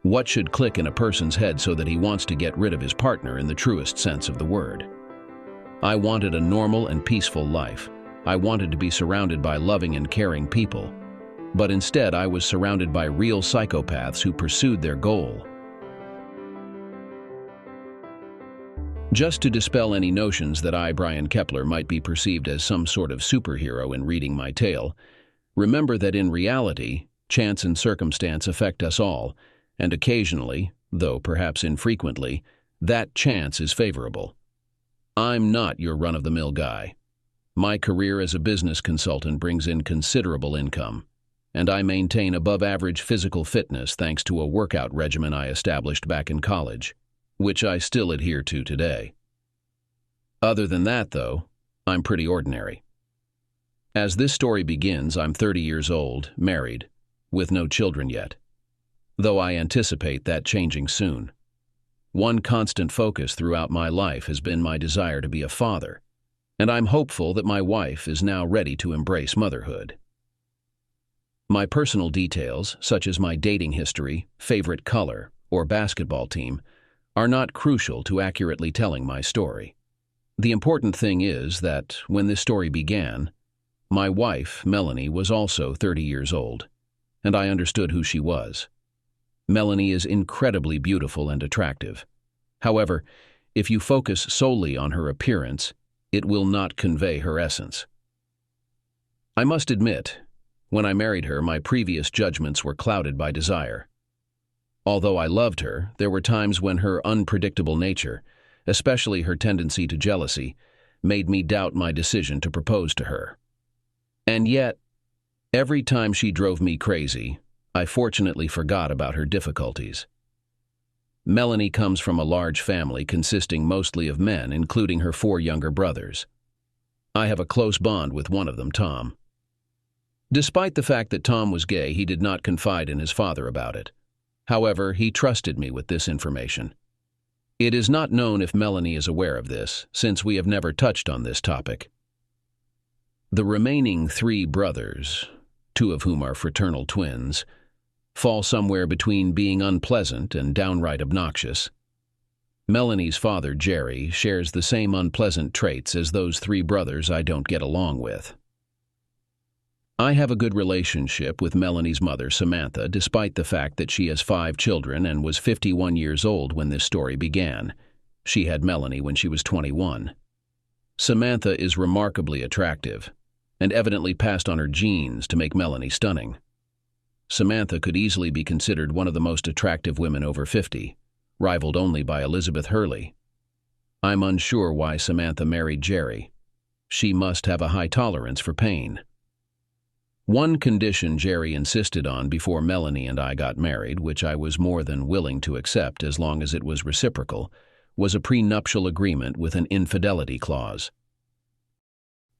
What should click in a person's head so that he wants to get rid of his partner in the truest sense of the word? I wanted a normal and peaceful life. I wanted to be surrounded by loving and caring people. But instead, I was surrounded by real psychopaths who pursued their goal. Just to dispel any notions that I, Brian Kepler, might be perceived as some sort of superhero in reading my tale, remember that in reality, chance and circumstance affect us all, and occasionally, though perhaps infrequently, that chance is favorable. I'm not your run-of-the-mill guy. My career as a business consultant brings in considerable income, and I maintain above-average physical fitness thanks to a workout regimen I established back in college, which I still adhere to today. Other than that, though, I'm pretty ordinary. As this story begins, I'm 30 years old, married, with no children yet, though I anticipate that changing soon. One constant focus throughout my life has been my desire to be a father, and I'm hopeful that my wife is now ready to embrace motherhood. My personal details, such as my dating history, favorite color, or basketball team, are not crucial to accurately telling my story. The important thing is that, when this story began, my wife, Melanie, was also 30 years old, and I understood who she was. Melanie is incredibly beautiful and attractive. However, if you focus solely on her appearance, it will not convey her essence. I must admit, when I married her, my previous judgments were clouded by desire. Although I loved her, there were times when her unpredictable nature, especially her tendency to jealousy, made me doubt my decision to propose to her. And yet, every time she drove me crazy, I fortunately forgot about her difficulties. Melanie comes from a large family consisting mostly of men, including her 4 younger brothers. I have a close bond with one of them, Tom. Despite the fact that Tom was gay, he did not confide in his father about it. However, he trusted me with this information. It is not known if Melanie is aware of this, since we have never touched on this topic. The remaining 3 brothers, 2 of whom are fraternal twins, fall somewhere between being unpleasant and downright obnoxious. Melanie's father, Jerry, shares the same unpleasant traits as those 3 brothers I don't get along with. I have a good relationship with Melanie's mother, Samantha, despite the fact that she has 5 children and was 51 years old when this story began. She had Melanie when she was 21. Samantha is remarkably attractive, and evidently passed on her genes to make Melanie stunning. Samantha could easily be considered one of the most attractive women over 50, rivaled only by Elizabeth Hurley. I'm unsure why Samantha married Jerry. She must have a high tolerance for pain. One condition Jerry insisted on before Melanie and I got married, which I was more than willing to accept as long as it was reciprocal, was a prenuptial agreement with an infidelity clause.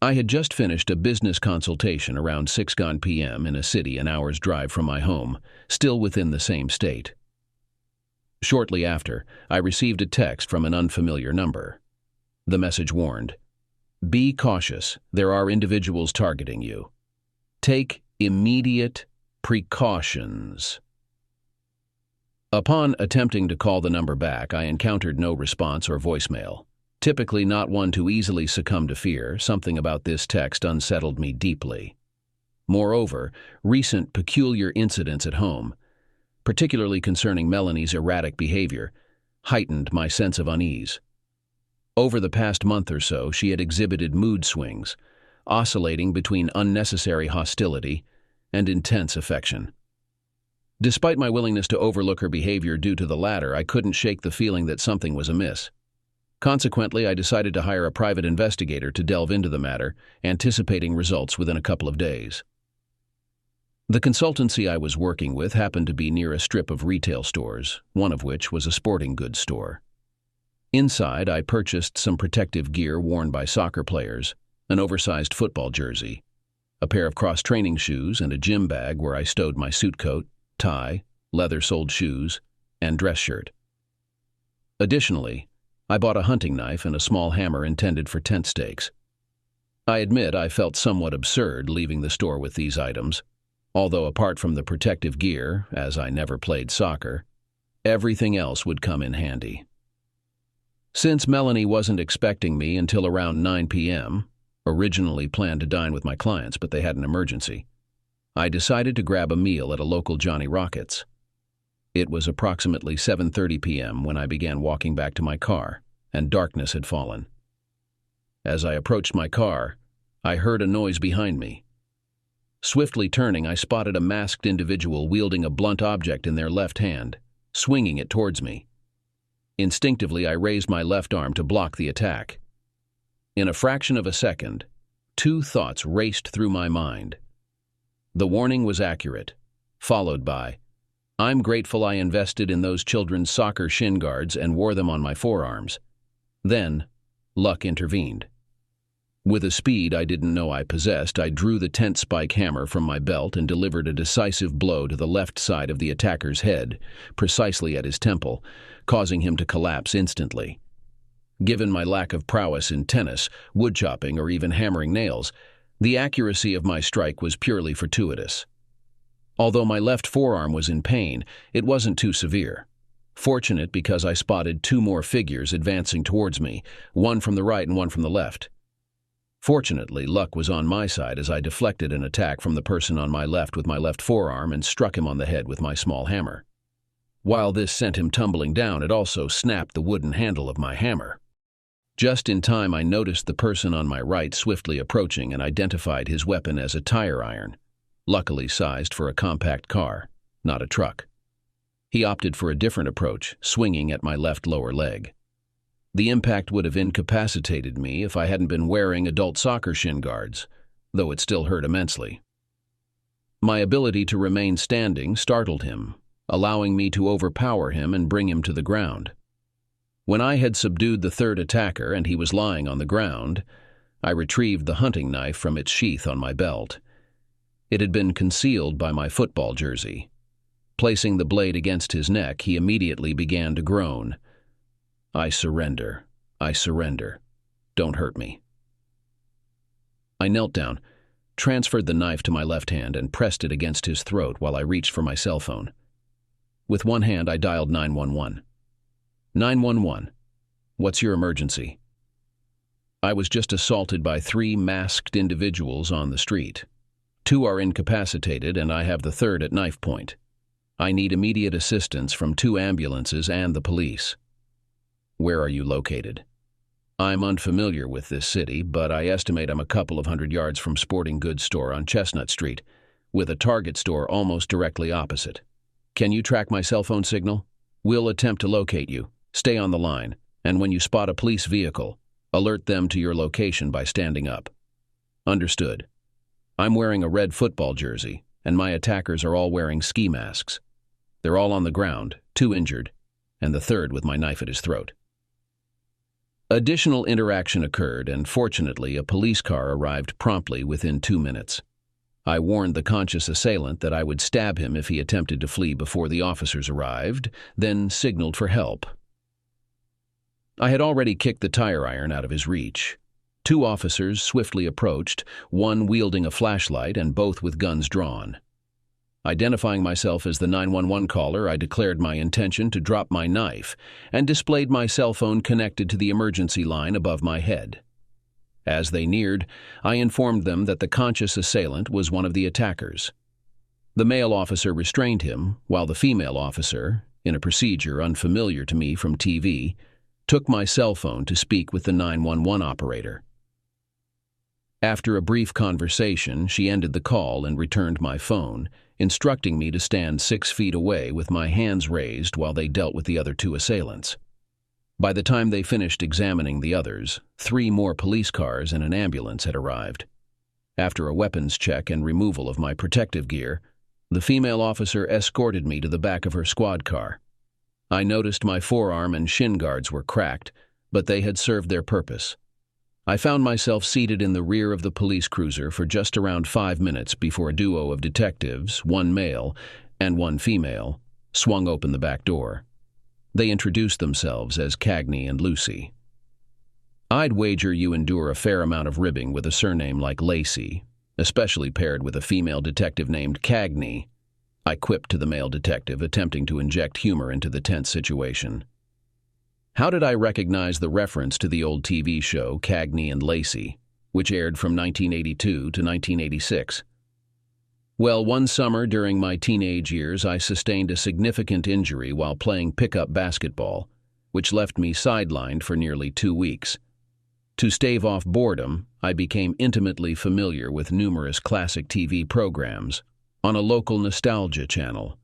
I had just finished a business consultation around 6 p.m. in a city an hour's drive from my home, still within the same state. Shortly after, I received a text from an unfamiliar number. The message warned, "Be cautious, there are individuals targeting you. Take immediate precautions." Upon attempting to call the number back, I encountered no response or voicemail. Typically not one to easily succumb to fear, something about this text unsettled me deeply. Moreover, recent peculiar incidents at home, particularly concerning Melanie's erratic behavior, heightened my sense of unease. Over the past month or so, she had exhibited mood swings, oscillating between unnecessary hostility and intense affection. Despite my willingness to overlook her behavior due to the latter, I couldn't shake the feeling that something was amiss. Consequently, I decided to hire a private investigator to delve into the matter, anticipating results within a couple of days. The consultancy I was working with happened to be near a strip of retail stores, one of which was a sporting goods store. Inside, I purchased some protective gear worn by soccer players, an oversized football jersey, a pair of cross-training shoes, and a gym bag where I stowed my suit coat, tie, leather-soled shoes, and dress shirt. Additionally, I bought a hunting knife and a small hammer intended for tent stakes. I admit I felt somewhat absurd leaving the store with these items, although apart from the protective gear, as I never played soccer, Everything else would come in handy. Since Melanie wasn't expecting me until around 9 p.m., originally planned to dine with my clients, but they had an emergency, I decided to grab a meal at a local Johnny Rockets. It was approximately 7:30 p.m. when I began walking back to my car, and darkness had fallen. As I approached my car, I heard a noise behind me. Swiftly turning, I spotted a masked individual wielding a blunt object in their left hand, swinging it towards me. Instinctively, I raised my left arm to block the attack. In a fraction of a second, two thoughts raced through my mind. The warning was accurate, followed by, "I'm grateful I invested in those children's soccer shin guards and wore them on my forearms." Then, luck intervened. With a speed I didn't know I possessed, I drew the tent spike hammer from my belt and delivered a decisive blow to the left side of the attacker's head, precisely at his temple, causing him to collapse instantly. Given my lack of prowess in tennis, woodchopping, or even hammering nails, the accuracy of my strike was purely fortuitous. Although my left forearm was in pain, it wasn't too severe. Fortunate because I spotted two more figures advancing towards me, one from the right and one from the left. Fortunately, luck was on my side as I deflected an attack from the person on my left with my left forearm and struck him on the head with my small hammer. While this sent him tumbling down, it also snapped the wooden handle of my hammer. Just in time, I noticed the person on my right swiftly approaching and identified his weapon as a tire iron, luckily sized for a compact car, not a truck. He opted for a different approach, swinging at my left lower leg. The impact would have incapacitated me if I hadn't been wearing adult soccer shin guards, though it still hurt immensely. My ability to remain standing startled him, allowing me to overpower him and bring him to the ground. When I had subdued the third attacker and he was lying on the ground, I retrieved the hunting knife from its sheath on my belt. It had been concealed by my football jersey. Placing the blade against his neck, he immediately began to groan. "I surrender. I surrender. Don't hurt me." I knelt down, transferred the knife to my left hand, and pressed it against his throat while I reached for my cell phone. With one hand, I dialed 911. 911. What's your emergency? I was just assaulted by 3 masked individuals on the street. 2 are incapacitated, and I have the third at knife point. I need immediate assistance from 2 ambulances and the police. Where are you located? I'm unfamiliar with this city, but I estimate I'm a couple of 100 yards from Sporting Goods store on Chestnut Street, with a Target store almost directly opposite. Can you track my cell phone signal? We'll attempt to locate you. Stay on the line, and when you spot a police vehicle, alert them to your location by standing up. Understood. I'm wearing a red football jersey, and my attackers are all wearing ski masks. They're all on the ground, 2 injured, and the third with my knife at his throat. Additional interaction occurred, and fortunately, a police car arrived promptly within 2 minutes. I warned the conscious assailant that I would stab him if he attempted to flee before the officers arrived, then signaled for help. I had already kicked the tire iron out of his reach. 2 officers swiftly approached, one wielding a flashlight and both with guns drawn. Identifying myself as the 911 caller, I declared my intention to drop my knife and displayed my cell phone connected to the emergency line above my head. As they neared, I informed them that the conscious assailant was one of the attackers. The male officer restrained him, while the female officer, in a procedure unfamiliar to me from TV, took my cell phone to speak with the 911 operator. After a brief conversation, she ended the call and returned my phone, instructing me to stand 6 feet away with my hands raised while they dealt with the other 2 assailants. By the time they finished examining the others, 3 more police cars and an ambulance had arrived. After a weapons check and removal of my protective gear, the female officer escorted me to the back of her squad car. I noticed my forearm and shin guards were cracked, but they had served their purpose. I found myself seated in the rear of the police cruiser for just around 5 minutes before a duo of detectives, 1 male and 1 female, swung open the back door. They introduced themselves as Cagney and Lucy. I'd wager you endure a fair amount of ribbing with a surname like Lacey, especially paired with a female detective named Cagney. I quipped to the male detective, attempting to inject humor into the tense situation. How did I recognize the reference to the old TV show Cagney and Lacey, which aired from 1982 to 1986? Well, one summer during my teenage years, I sustained a significant injury while playing pickup basketball, which left me sidelined for nearly 2 weeks. To stave off boredom, I became intimately familiar with numerous classic TV programs on a local nostalgia channel,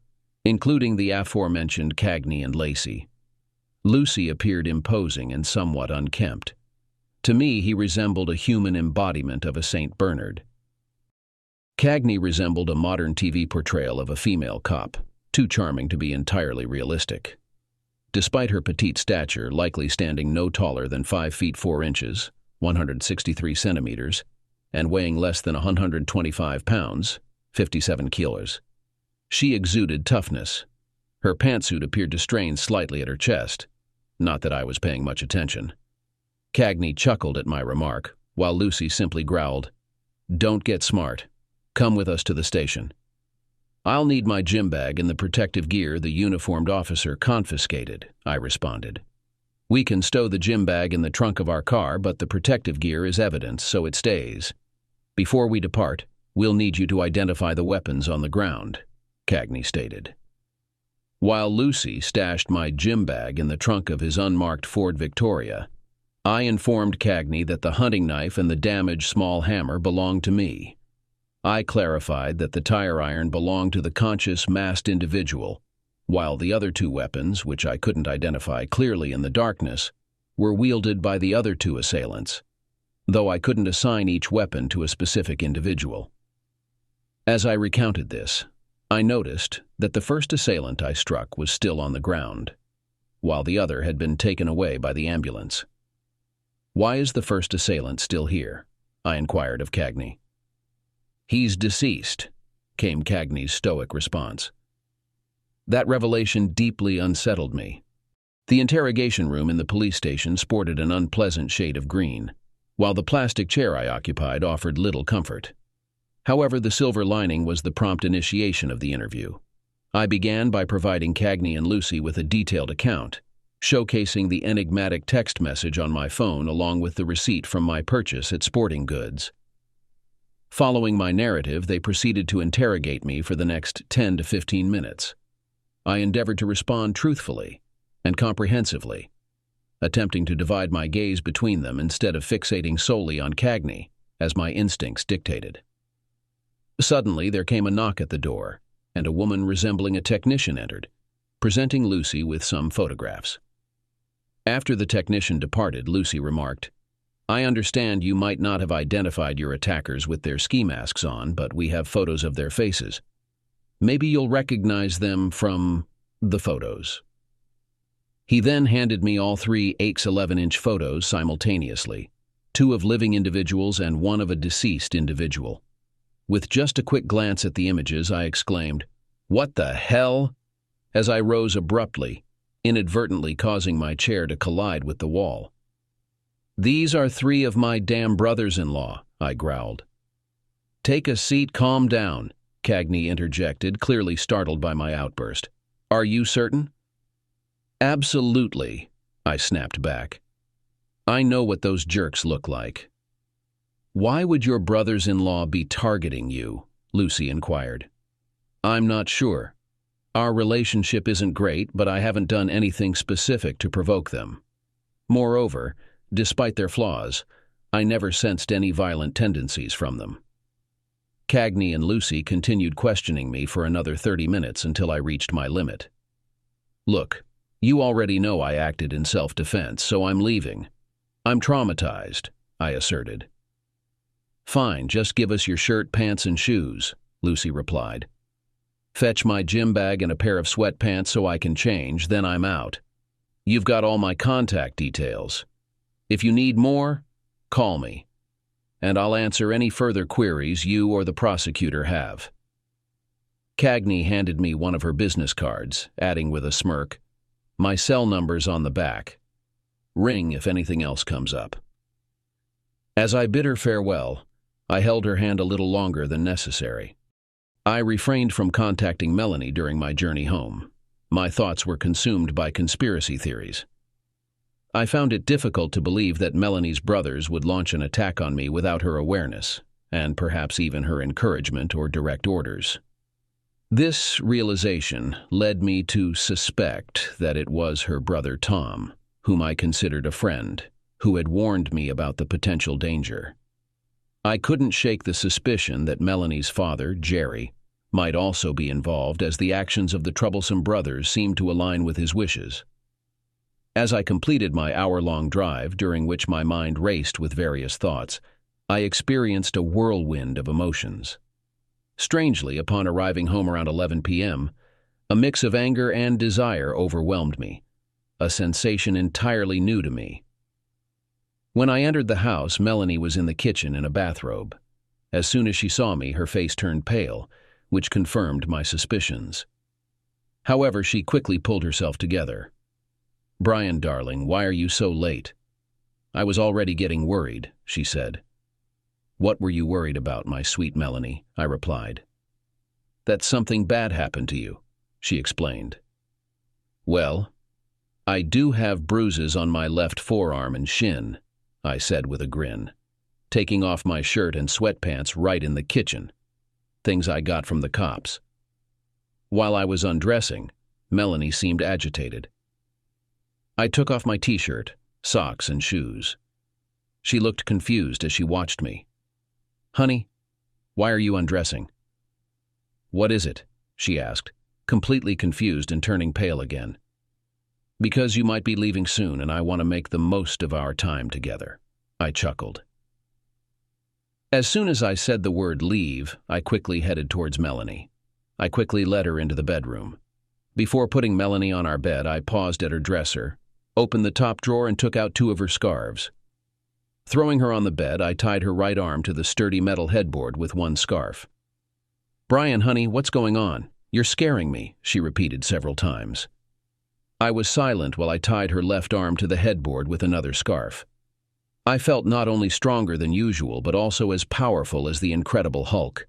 including the aforementioned Cagney and Lacey. Lucy appeared imposing and somewhat unkempt. To me, he resembled a human embodiment of a Saint Bernard. Cagney resembled a modern TV portrayal of a female cop, too charming to be entirely realistic. Despite her petite stature, likely standing no taller than 5 feet 4 inches, 163 centimeters, and weighing less than 125 pounds, 57 kilos, she exuded toughness. Her pantsuit appeared to strain slightly at her chest, not that I was paying much attention. Cagney chuckled at my remark, while Lucy simply growled, "Don't get smart. Come with us to the station." "I'll need my gym bag and the protective gear the uniformed officer confiscated," I responded. "We can stow the gym bag in the trunk of our car, but the protective gear is evidence, so it stays. Before we depart, we'll need you to identify the weapons on the ground," Cagney stated. While Lucy stashed my gym bag in the trunk of his unmarked Ford Victoria, I informed Cagney that the hunting knife and the damaged small hammer belonged to me. I clarified that the tire iron belonged to the conscious, masked individual, while the other 2 weapons, which I couldn't identify clearly in the darkness, were wielded by the other 2 assailants, though I couldn't assign each weapon to a specific individual. As I recounted this, I noticed that the first assailant I struck was still on the ground, while the other had been taken away by the ambulance. "Why is the first assailant still here?" I inquired of Cagney. "He's deceased," came Cagney's stoic response. That revelation deeply unsettled me. The interrogation room in the police station sported an unpleasant shade of green, while the plastic chair I occupied offered little comfort. However, the silver lining was the prompt initiation of the interview. I began by providing Cagney and Lucy with a detailed account, showcasing the enigmatic text message on my phone along with the receipt from my purchase at Sporting Goods. Following my narrative, they proceeded to interrogate me for the next 10 to 15 minutes. I endeavored to respond truthfully and comprehensively, attempting to divide my gaze between them instead of fixating solely on Cagney, as my instincts dictated. Suddenly, there came a knock at the door, and a woman resembling a technician entered, presenting Lucy with some photographs. After the technician departed, Lucy remarked, "I understand you might not have identified your attackers with their ski masks on, but we have photos of their faces. Maybe you'll recognize them from the photos." He then handed me all 3 8x11-inch photos simultaneously, 2 of living individuals and 1 of a deceased individual. With just a quick glance at the images, I exclaimed, "What the hell?" as I rose abruptly, inadvertently causing my chair to collide with the wall. "These are 3 of my damn brothers-in-law," I growled. "Take a seat, calm down," Cagney interjected, clearly startled by my outburst. "Are you certain?" "Absolutely," I snapped back. "I know what those jerks look like." "Why would your brothers-in-law be targeting you?" Lucy inquired. "I'm not sure. Our relationship isn't great, but I haven't done anything specific to provoke them. Moreover, despite their flaws, I never sensed any violent tendencies from them." Cagney and Lucy continued questioning me for another 30 minutes until I reached my limit. "Look, you already know I acted in self-defense, so I'm leaving. I'm traumatized," I asserted. "Fine, just give us your shirt, pants, and shoes," Lucy replied. "Fetch my gym bag and a pair of sweatpants so I can change, then I'm out. You've got all my contact details. If you need more, call me, and I'll answer any further queries you or the prosecutor have." Cagney handed me one of her business cards, adding with a smirk, "My cell number's on the back. Ring if anything else comes up." As I bid her farewell, I held her hand a little longer than necessary. I refrained from contacting Melanie during my journey home. My thoughts were consumed by conspiracy theories. I found it difficult to believe that Melanie's brothers would launch an attack on me without her awareness, and perhaps even her encouragement or direct orders. This realization led me to suspect that it was her brother Tom, whom I considered a friend, who had warned me about the potential danger. I couldn't shake the suspicion that Melanie's father, Jerry, might also be involved, as the actions of the troublesome brothers seemed to align with his wishes. As I completed my hour-long drive, during which my mind raced with various thoughts, I experienced a whirlwind of emotions. Strangely, upon arriving home around 11 p.m., a mix of anger and desire overwhelmed me, a sensation entirely new to me. When I entered the house, Melanie was in the kitchen in a bathrobe. As soon as she saw me, her face turned pale, which confirmed my suspicions. However, she quickly pulled herself together. "Brian, darling, why are you so late?" "I was already getting worried," she said. "What were you worried about, my sweet Melanie?" I replied. "That something bad happened to you," she explained. "Well, I do have bruises on my left forearm and shin," I said with a grin, taking off my shirt and sweatpants right in the kitchen, things I got from the cops. While I was undressing, Melanie seemed agitated. I took off my t-shirt, socks, and shoes. She looked confused as she watched me. "Honey, why are you undressing?" "What is it?" she asked, completely confused and turning pale again. "Because you might be leaving soon, and I want to make the most of our time together," I chuckled. As soon as I said the word leave, I quickly headed towards Melanie. I quickly led her into the bedroom. Before putting Melanie on our bed, I paused at her dresser, opened the top drawer, and took out 2 of her scarves. Throwing her on the bed, I tied her right arm to the sturdy metal headboard with one scarf. "Brian, honey, what's going on? You're scaring me," she repeated several times. I was silent while I tied her left arm to the headboard with another scarf. I felt not only stronger than usual, but also as powerful as the Incredible Hulk.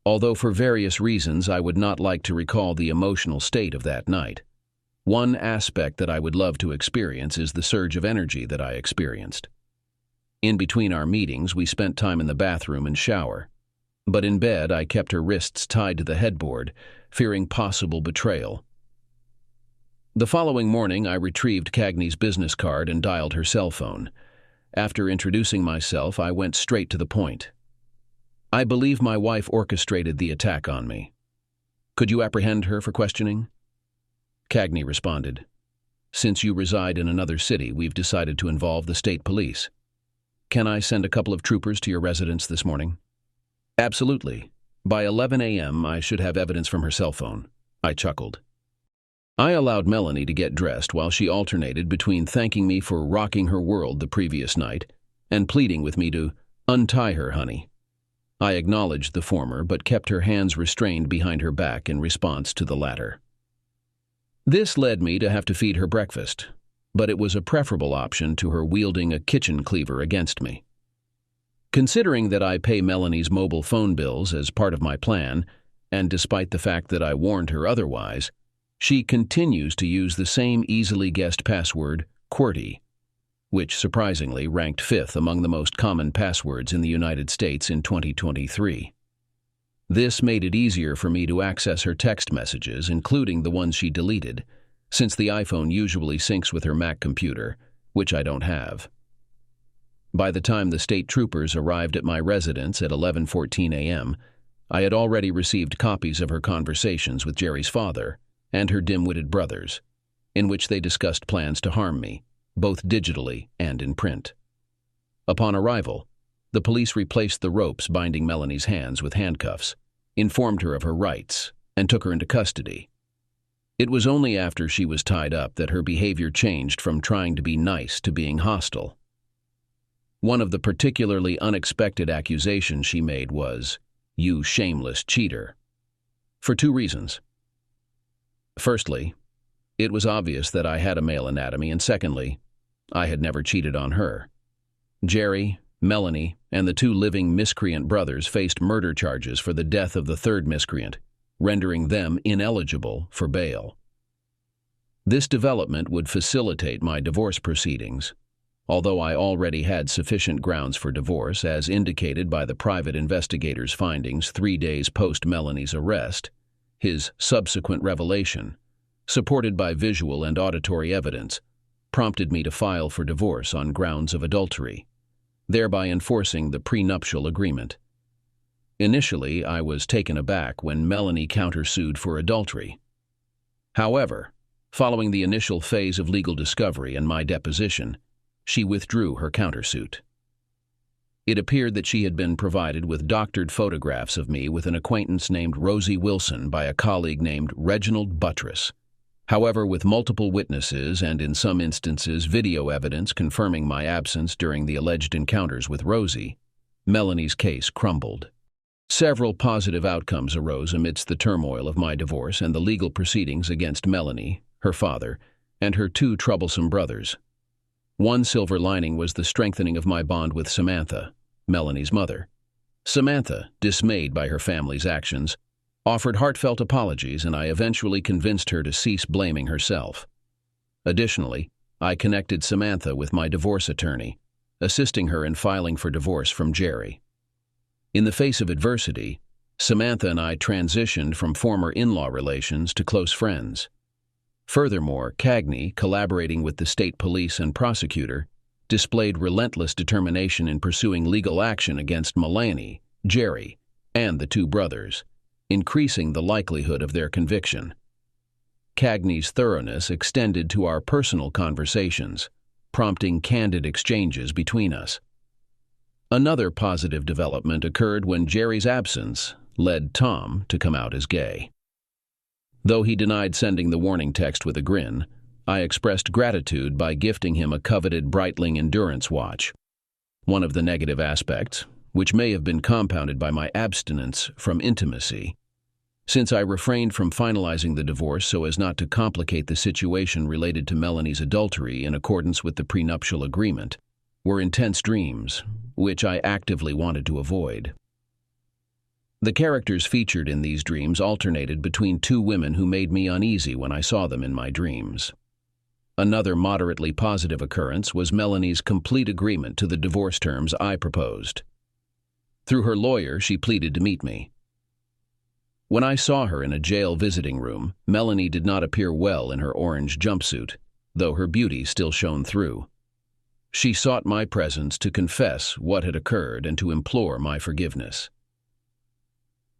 Although for various reasons I would not like to recall the emotional state of that night, one aspect that I would love to experience is the surge of energy that I experienced. In between our meetings, we spent time in the bathroom and shower. But in bed, I kept her wrists tied to the headboard, fearing possible betrayal. The following morning, I retrieved Cagney's business card and dialed her cell phone. After introducing myself, I went straight to the point. "I believe my wife orchestrated the attack on me. Could you apprehend her for questioning?" Cagney responded, "Since you reside in another city, we've decided to involve the state police. Can I send a couple of troopers to your residence this morning?" "Absolutely. By 11 a.m., I should have evidence from her cell phone," I chuckled. I allowed Melanie to get dressed while she alternated between thanking me for rocking her world the previous night and pleading with me to untie her, honey. I acknowledged the former, but kept her hands restrained behind her back in response to the latter. This led me to have to feed her breakfast, but it was a preferable option to her wielding a kitchen cleaver against me. Considering that I pay Melanie's mobile phone bills as part of my plan, and despite the fact that I warned her otherwise, she continues to use the same easily guessed password, QWERTY, which surprisingly ranked 5th among the most common passwords in the United States in 2023. This made it easier for me to access her text messages, including the ones she deleted, since the iPhone usually syncs with her Mac computer, which I don't have. By the time the state troopers arrived at my residence at 11:14 a.m., I had already received copies of her conversations with Jerry's father and her dim-witted brothers, in which they discussed plans to harm me, both digitally and in print. Upon arrival, the police replaced the ropes binding Melanie's hands with handcuffs, informed her of her rights, and took her into custody. It was only after she was tied up that her behavior changed from trying to be nice to being hostile. One of the particularly unexpected accusations she made was, "You shameless cheater," for 2 reasons. Firstly, it was obvious that I had a male anatomy, and secondly, I had never cheated on her. Jerry, Melanie and the two living miscreant brothers faced murder charges for the death of the third miscreant, rendering them ineligible for bail. This development would facilitate my divorce proceedings, although I already had sufficient grounds for divorce as indicated by the private investigator's findings 3 days post Melanie's arrest. His subsequent revelation, supported by visual and auditory evidence, prompted me to file for divorce on grounds of adultery, thereby enforcing the prenuptial agreement. Initially, I was taken aback when Melanie countersued for adultery. However, following the initial phase of legal discovery and my deposition, she withdrew her countersuit. It appeared that she had been provided with doctored photographs of me with an acquaintance named Rosie Wilson by a colleague named Reginald Buttress. However, with multiple witnesses and in some instances video evidence confirming my absence during the alleged encounters with Rosie, Melanie's case crumbled. Several positive outcomes arose amidst the turmoil of my divorce and the legal proceedings against Melanie, her father, and her two troublesome brothers. One silver lining was the strengthening of my bond with Samantha, Melanie's mother. Samantha, dismayed by her family's actions, offered heartfelt apologies, and I eventually convinced her to cease blaming herself. Additionally, I connected Samantha with my divorce attorney, assisting her in filing for divorce from Jerry. In the face of adversity, Samantha and I transitioned from former in-law relations to close friends. Furthermore, Cagney, collaborating with the state police and prosecutor, displayed relentless determination in pursuing legal action against Melanie, Jerry, and the two brothers, increasing the likelihood of their conviction. Cagney's thoroughness extended to our personal conversations, prompting candid exchanges between us. Another positive development occurred when Jerry's absence led Tom to come out as gay. Though he denied sending the warning text with a grin, I expressed gratitude by gifting him a coveted Breitling Endurance watch. One of the negative aspects, which may have been compounded by my abstinence from intimacy, since I refrained from finalizing the divorce so as not to complicate the situation related to Melanie's adultery in accordance with the prenuptial agreement, were intense dreams, which I actively wanted to avoid. The characters featured in these dreams alternated between two women who made me uneasy when I saw them in my dreams. Another moderately positive occurrence was Melanie's complete agreement to the divorce terms I proposed. Through her lawyer, she pleaded to meet me. When I saw her in a jail visiting room, Melanie did not appear well in her orange jumpsuit, though her beauty still shone through. She sought my presence to confess what had occurred and to implore my forgiveness.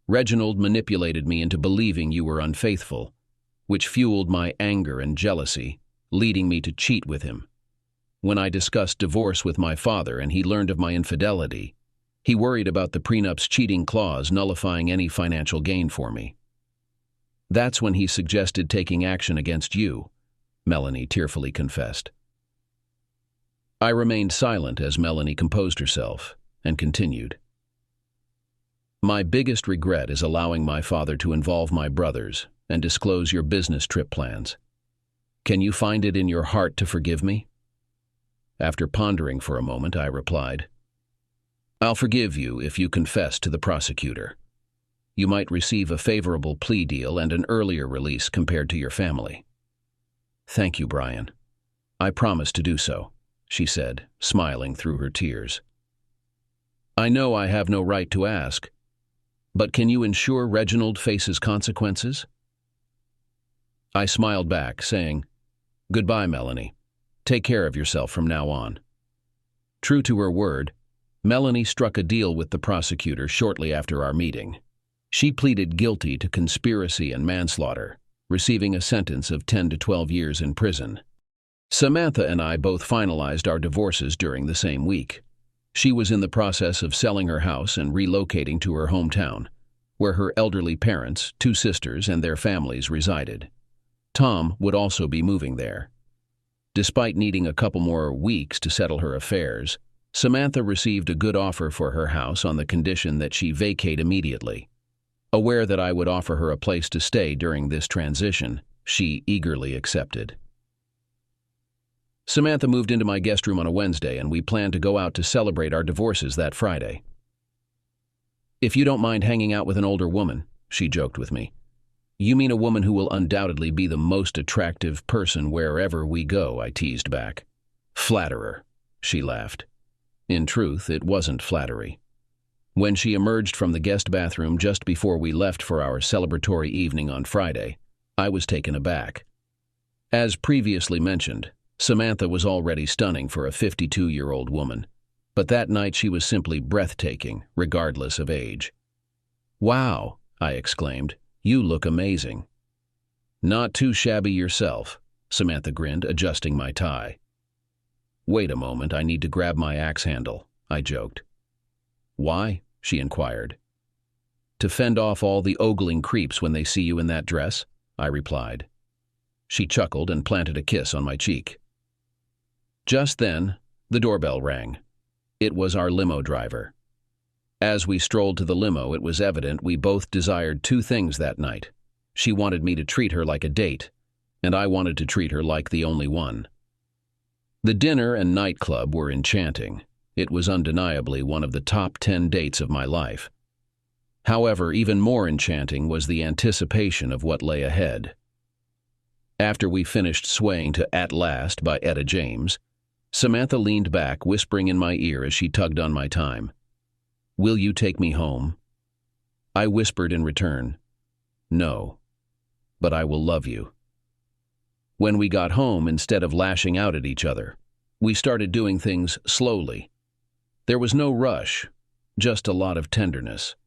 Reginald manipulated me into believing you were unfaithful, which fueled my anger and jealousy, leading me to cheat with him. When I discussed divorce with my father and he learned of my infidelity, he worried about the prenup's cheating clause nullifying any financial gain for me. That's when he suggested taking action against you, Melanie tearfully confessed. I remained silent as Melanie composed herself and continued. My biggest regret is allowing my father to involve my brothers and disclose your business trip plans. Can you find it in your heart to forgive me? After pondering for a moment, I replied, I'll forgive you if you confess to the prosecutor. You might receive a favorable plea deal and an earlier release compared to your family. Thank you, Brian. I promise to do so, she said, smiling through her tears. I know I have no right to ask, but can you ensure Reginald faces consequences? I smiled back, saying, Goodbye, Melanie. Take care of yourself from now on. True to her word, Melanie struck a deal with the prosecutor shortly after our meeting. She pleaded guilty to conspiracy and manslaughter, receiving a sentence of 10 to 12 years in prison. Samantha and I both finalized our divorces during the same week. She was in the process of selling her house and relocating to her hometown, where her elderly parents, 2 sisters, and their families resided. Tom would also be moving there. Despite needing a couple more weeks to settle her affairs, Samantha received a good offer for her house on the condition that she vacate immediately. Aware that I would offer her a place to stay during this transition, she eagerly accepted. Samantha moved into my guest room on a Wednesday, and we planned to go out to celebrate our divorces that Friday. "If you don't mind hanging out with an older woman," she joked with me. "You mean a woman who will undoubtedly be the most attractive person wherever we go," I teased back. "Flatterer," she laughed. In truth, it wasn't flattery. When she emerged from the guest bathroom just before we left for our celebratory evening on Friday, I was taken aback. As previously mentioned, Samantha was already stunning for a 52-year-old woman, but that night she was simply breathtaking, regardless of age. "Wow," I exclaimed, "you look amazing." "Not too shabby yourself," Samantha grinned, adjusting my tie. "Wait a moment, I need to grab my axe handle," I joked. "Why?" she inquired. "To fend off all the ogling creeps when they see you in that dress," I replied. She chuckled and planted a kiss on my cheek. Just then, the doorbell rang. It was our limo driver. As we strolled to the limo, it was evident we both desired two things that night. She wanted me to treat her like a date, and I wanted to treat her like the only one. The dinner and nightclub were enchanting. It was undeniably one of the top 10 dates of my life. However, even more enchanting was the anticipation of what lay ahead. After we finished swaying to "At Last" by Etta James, Samantha leaned back, whispering in my ear as she tugged on my time. "Will you take me home?" I whispered in return, "No, but I will love you." When we got home, instead of lashing out at each other, we started doing things slowly. There was no rush, just a lot of tenderness.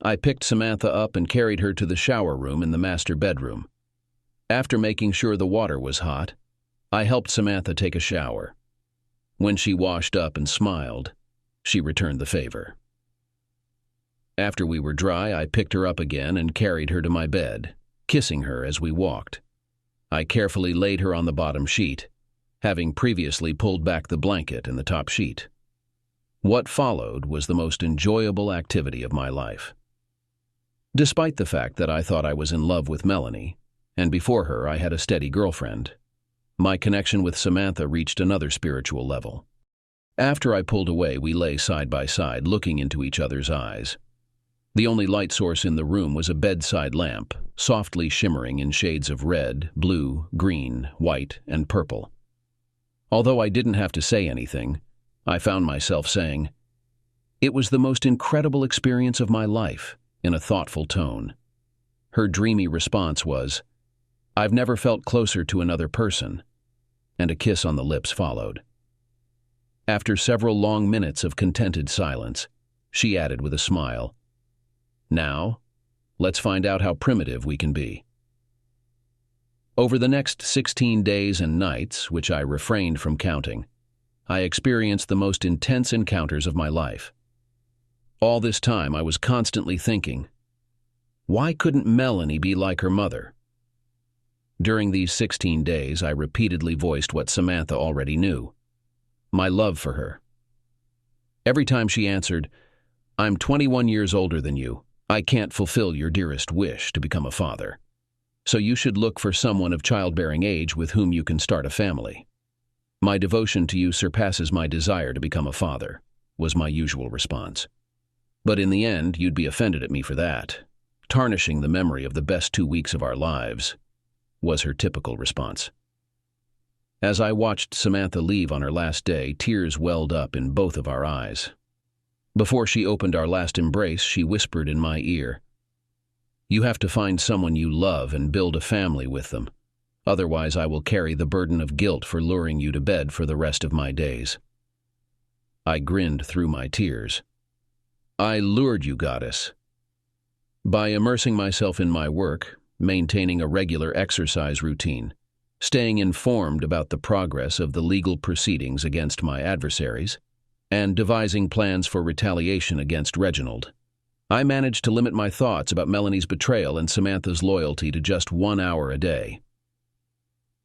I picked Samantha up and carried her to the shower room in the master bedroom. After making sure the water was hot, I helped Samantha take a shower. When she washed up and smiled, she returned the favor. After we were dry, I picked her up again and carried her to my bed, kissing her as we walked. I carefully laid her on the bottom sheet, having previously pulled back the blanket and the top sheet. What followed was the most enjoyable activity of my life. Despite the fact that I thought I was in love with Melanie, and before her I had a steady girlfriend, my connection with Samantha reached another spiritual level. After I pulled away, we lay side by side, looking into each other's eyes. The only light source in the room was a bedside lamp, softly shimmering in shades of red, blue, green, white, and purple. Although I didn't have to say anything, I found myself saying, "It was the most incredible experience of my life," in a thoughtful tone. Her dreamy response was, "I've never felt closer to another person," and a kiss on the lips followed. After several long minutes of contented silence, she added with a smile, "Now, let's find out how primitive we can be." Over the next 16 days and nights, which I refrained from counting, I experienced the most intense encounters of my life. All this time I was constantly thinking, why couldn't Melanie be like her mother? During these 16 days, I repeatedly voiced what Samantha already knew: my love for her. Every time she answered, "I'm 21 years older than you. I can't fulfill your dearest wish to become a father. So you should look for someone of childbearing age with whom you can start a family. My devotion to you surpasses my desire to become a father," was my usual response. "But in the end, you'd be offended at me for that, tarnishing the memory of the best 2 weeks of our lives," was her typical response. As I watched Samantha leave on her last day, tears welled up in both of our eyes. Before she opened our last embrace, she whispered in my ear, "You have to find someone you love and build a family with them. Otherwise, I will carry the burden of guilt for luring you to bed for the rest of my days." I grinned through my tears. "I lured you, goddess." By immersing myself in my work, maintaining a regular exercise routine, staying informed about the progress of the legal proceedings against my adversaries, and devising plans for retaliation against Reginald, I managed to limit my thoughts about Melanie's betrayal and Samantha's loyalty to just 1 hour a day.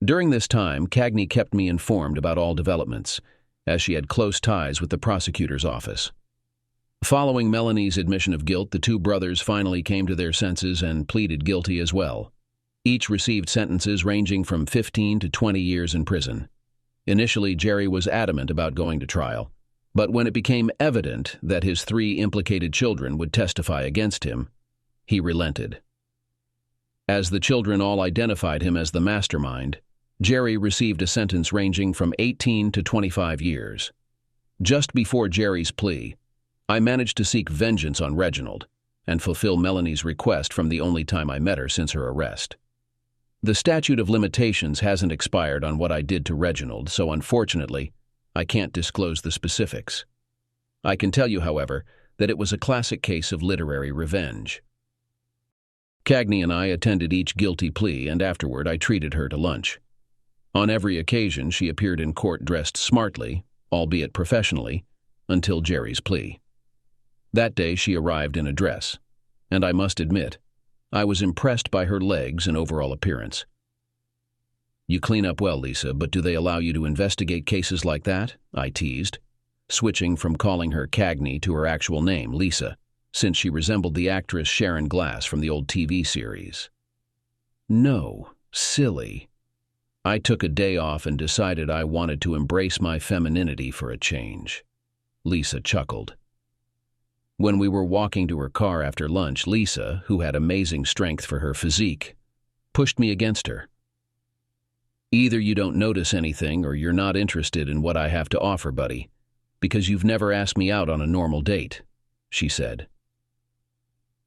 During this time, Cagney kept me informed about all developments, as she had close ties with the prosecutor's office. Following Melanie's admission of guilt, the two brothers finally came to their senses and pleaded guilty as well. Each received sentences ranging from 15 to 20 years in prison. Initially, Jerry was adamant about going to trial, but when it became evident that his 3 implicated children would testify against him, he relented. As the children all identified him as the mastermind, Jerry received a sentence ranging from 18 to 25 years. Just before Jerry's plea, I managed to seek vengeance on Reginald and fulfill Melanie's request from the only time I met her since her arrest. The statute of limitations hasn't expired on what I did to Reginald, so unfortunately, I can't disclose the specifics. I can tell you, however, that it was a classic case of literary revenge. Cagney and I attended each guilty plea, and afterward I treated her to lunch. On every occasion, she appeared in court dressed smartly, albeit professionally, until Jerry's plea. That day she arrived in a dress, and I must admit, I was impressed by her legs and overall appearance. "You clean up well, Lisa, but do they allow you to investigate cases like that?" I teased, switching from calling her Cagney to her actual name, Lisa, since she resembled the actress Sharon Glass from the old TV series. "No, silly. I took a day off and decided I wanted to embrace my femininity for a change." Lisa chuckled. When we were walking to her car after lunch, Lisa, who had amazing strength for her physique, pushed me against her. "Either you don't notice anything or you're not interested in what I have to offer, buddy, because you've never asked me out on a normal date," she said.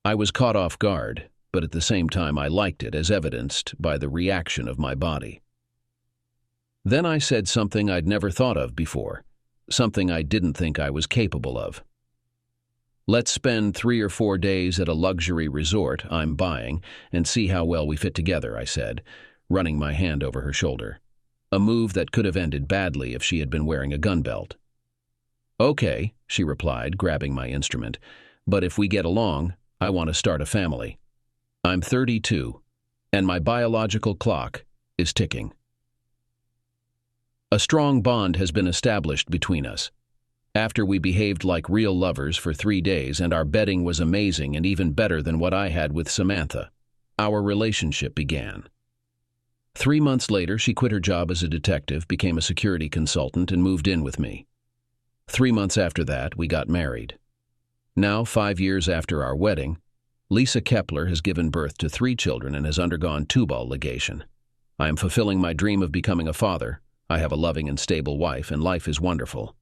I was caught off guard, but at the same time I liked it, as evidenced by the reaction of my body. Then I said something I'd never thought of before, something I didn't think I was capable of. "Let's spend 3 or 4 days at a luxury resort I'm buying and see how well we fit together," I said, running my hand over her shoulder, a move that could have ended badly if she had been wearing a gun belt. "Okay," she replied, grabbing my instrument, "but if we get along, I want to start a family. I'm 32, and my biological clock is ticking." A strong bond has been established between us. After we behaved like real lovers for 3 days and our bedding was amazing and even better than what I had with Samantha, our relationship began. 3 months later, she quit her job as a detective, became a security consultant, and moved in with me. 3 months after that, we got married. Now, 5 years after our wedding, Lisa Kepler has given birth to 3 children and has undergone tubal ligation. I am fulfilling my dream of becoming a father. I have a loving and stable wife, and life is wonderful.